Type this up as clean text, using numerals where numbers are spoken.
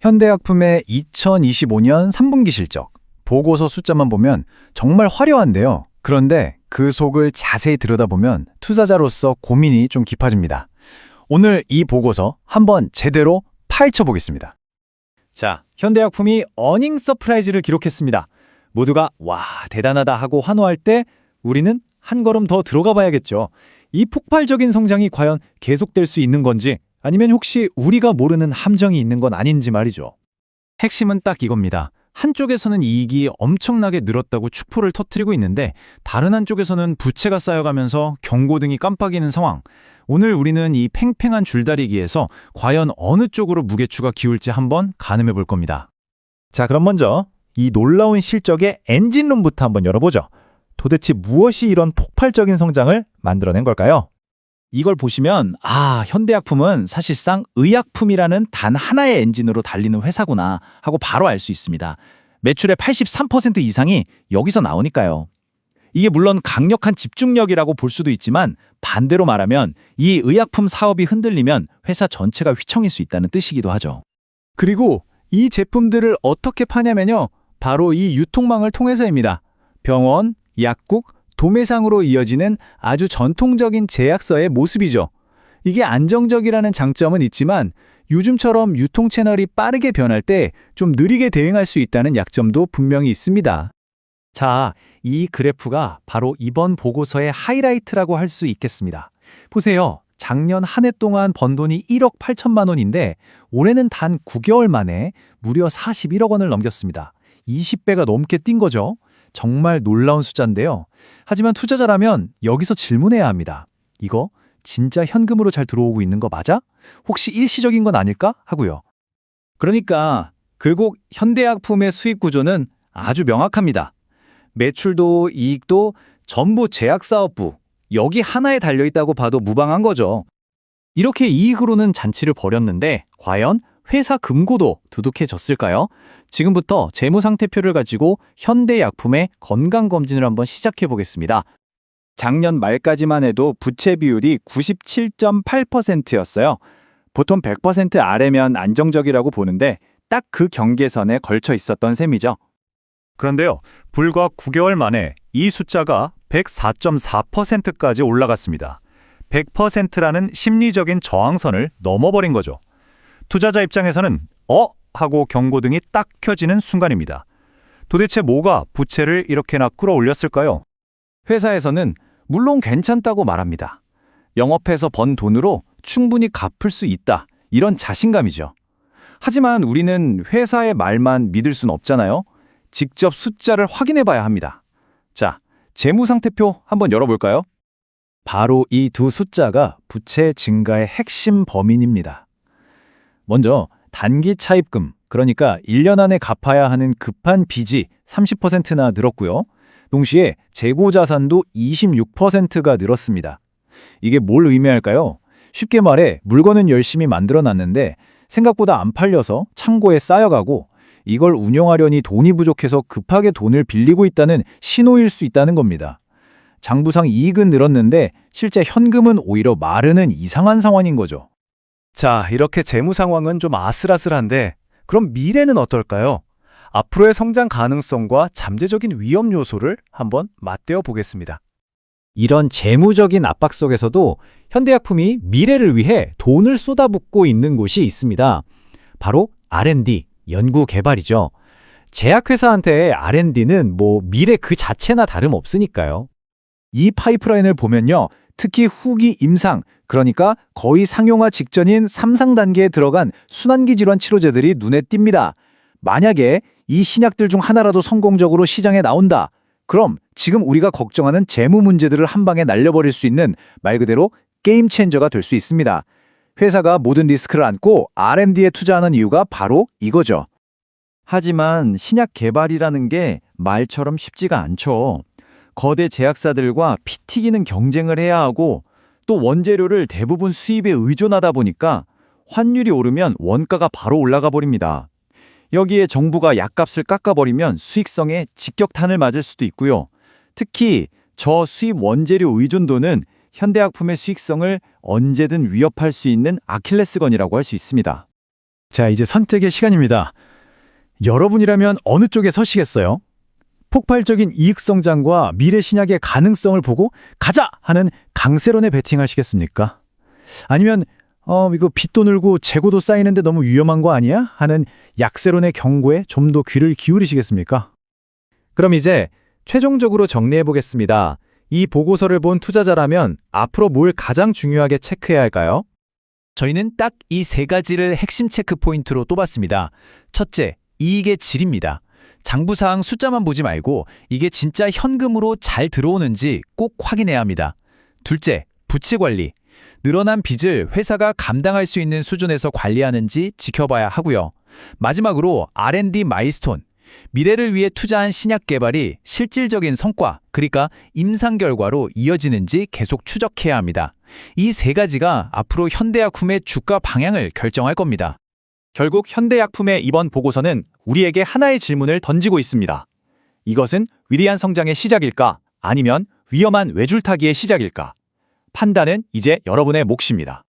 현대약품의 2025년 3분기 실적, 보고서 숫자만 보면 정말 화려한데요. 그런데 그 속을 자세히 들여다보면 투자자로서 고민이 좀 깊어집니다. 오늘 이 보고서 한번 제대로 파헤쳐 보겠습니다. 자, 현대약품이 어닝 서프라이즈를 기록했습니다. 모두가 와, 대단하다 하고 환호할 때 우리는 한 걸음 더 들어가 봐야겠죠. 이 폭발적인 성장이 과연 계속될 수 있는 건지, 아니면 혹시 우리가 모르는 함정이 있는 건 아닌지 말이죠. 핵심은 딱 이겁니다. 한쪽에서는 이익이 엄청나게 늘었다고 축포를 터뜨리고 있는데, 다른 한쪽에서는 부채가 쌓여가면서 경고등이 깜빡이는 상황. 오늘 우리는 이 팽팽한 줄다리기에서 과연 어느 쪽으로 무게추가 기울지 한번 가늠해 볼 겁니다. 자, 그럼 먼저 이 놀라운 실적의 엔진룸부터 한번 열어보죠. 도대체 무엇이 이런 폭발적인 성장을 만들어낸 걸까요? 이걸 보시면 현대약품은 사실상 의약품이라는 단 하나의 엔진으로 달리는 회사구나 하고 바로 알 수 있습니다. 매출의 83% 이상이 여기서 나오니까요. 이게 물론 강력한 집중력이라고 볼 수도 있지만, 반대로 말하면 이 의약품 사업이 흔들리면 회사 전체가 휘청일 수 있다는 뜻이기도 하죠. 그리고 이 제품들을 어떻게 파냐면요. 바로 이 유통망을 통해서입니다. 병원, 약국, 도매상으로 이어지는 아주 전통적인 제약서의 모습이죠. 이게 안정적이라는 장점은 있지만 요즘처럼 유통 채널이 빠르게 변할 때 좀 느리게 대응할 수 있다는 약점도 분명히 있습니다. 자, 이 그래프가 바로 이번 보고서의 하이라이트라고 할 수 있겠습니다. 보세요. 작년 한 해 동안 번 돈이 1억 8천만 원인데 올해는 단 9개월 만에 무려 41억 원을 넘겼습니다. 20배가 넘게 뛴 거죠. 정말 놀라운 숫자인데요. 하지만 투자자라면 여기서 질문해야 합니다. 이거 진짜 현금으로 잘 들어오고 있는 거 맞아? 혹시 일시적인 건 아닐까? 하고요. 그러니까 결국 현대약품의 수익 구조는 아주 명확합니다. 매출도 이익도 전부 제약사업부, 여기 하나에 달려있다고 봐도 무방한 거죠. 이렇게 이익으로는 잔치를 벌였는데 과연 회사 금고도 두둑해졌을까요? 지금부터 재무상태표를 가지고 현대약품의 건강검진을 한번 시작해 보겠습니다. 작년 말까지만 해도 부채 비율이 97.8%였어요. 보통 100% 아래면 안정적이라고 보는데 딱 그 경계선에 걸쳐 있었던 셈이죠. 그런데요, 불과 9개월 만에 이 숫자가 104.4%까지 올라갔습니다. 100%라는 심리적인 저항선을 넘어버린 거죠. 투자자 입장에서는 하고 경고등이 딱 켜지는 순간입니다. 도대체 뭐가 부채를 이렇게나 끌어올렸을까요? 회사에서는 물론 괜찮다고 말합니다. 영업해서 번 돈으로 충분히 갚을 수 있다. 이런 자신감이죠. 하지만 우리는 회사의 말만 믿을 순 없잖아요. 직접 숫자를 확인해 봐야 합니다. 자, 재무상태표 한번 열어볼까요? 바로 이 두 숫자가 부채 증가의 핵심 범인입니다. 먼저 단기 차입금, 그러니까 1년 안에 갚아야 하는 급한 빚이 30%나 늘었고요. 동시에 재고 자산도 26%가 늘었습니다. 이게 뭘 의미할까요? 쉽게 말해 물건은 열심히 만들어놨는데 생각보다 안 팔려서 창고에 쌓여가고, 이걸 운영하려니 돈이 부족해서 급하게 돈을 빌리고 있다는 신호일 수 있다는 겁니다. 장부상 이익은 늘었는데 실제 현금은 오히려 마르는 이상한 상황인 거죠. 자, 이렇게 재무 상황은 좀 아슬아슬한데 그럼 미래는 어떨까요? 앞으로의 성장 가능성과 잠재적인 위험 요소를 한번 맞대어 보겠습니다. 이런 재무적인 압박 속에서도 현대약품이 미래를 위해 돈을 쏟아붓고 있는 곳이 있습니다. 바로 R&D, 연구개발이죠. 제약회사한테 R&D는 미래 그 자체나 다름없으니까요. 이 파이프라인을 보면요, 특히 후기 임상, 그러니까 거의 상용화 직전인 3상 단계에 들어간 순환기 질환 치료제들이 눈에 띕니다. 만약에 이 신약들 중 하나라도 성공적으로 시장에 나온다. 그럼 지금 우리가 걱정하는 재무 문제들을 한 방에 날려버릴 수 있는 말 그대로 게임 체인저가 될 수 있습니다. 회사가 모든 리스크를 안고 R&D에 투자하는 이유가 바로 이거죠. 하지만 신약 개발이라는 게 말처럼 쉽지가 않죠. 거대 제약사들과 피 튀기는 경쟁을 해야 하고, 또 원재료를 대부분 수입에 의존하다 보니까 환율이 오르면 원가가 바로 올라가 버립니다. 여기에 정부가 약값을 깎아버리면 수익성에 직격탄을 맞을 수도 있고요. 특히 저수입 원재료 의존도는 현대약품의 수익성을 언제든 위협할 수 있는 아킬레스건이라고 할 수 있습니다. 자, 이제 선택의 시간입니다. 여러분이라면 어느 쪽에 서시겠어요? 폭발적인 이익 성장과 미래 신약의 가능성을 보고 가자 하는 강세론에 베팅하시겠습니까? 아니면 이거 빚도 늘고 재고도 쌓이는데 너무 위험한 거 아니야? 하는 약세론의 경고에 좀 더 귀를 기울이시겠습니까? 그럼 이제 최종적으로 정리해 보겠습니다. 이 보고서를 본 투자자라면 앞으로 뭘 가장 중요하게 체크해야 할까요? 저희는 딱 이 세 가지를 핵심 체크 포인트로 또 봤습니다. 첫째, 이익의 질입니다. 장부사항 숫자만 보지 말고 이게 진짜 현금으로 잘 들어오는지 꼭 확인해야 합니다. 둘째, 부채 관리. 늘어난 빚을 회사가 감당할 수 있는 수준에서 관리하는지 지켜봐야 하고요. 마지막으로 R&D 마일스톤. 미래를 위해 투자한 신약 개발이 실질적인 성과, 그러니까 임상 결과로 이어지는지 계속 추적해야 합니다. 이 세 가지가 앞으로 현대약품의 주가 방향을 결정할 겁니다. 결국 현대약품의 이번 보고서는 우리에게 하나의 질문을 던지고 있습니다. 이것은 위대한 성장의 시작일까? 아니면 위험한 외줄타기의 시작일까? 판단은 이제 여러분의 몫입니다.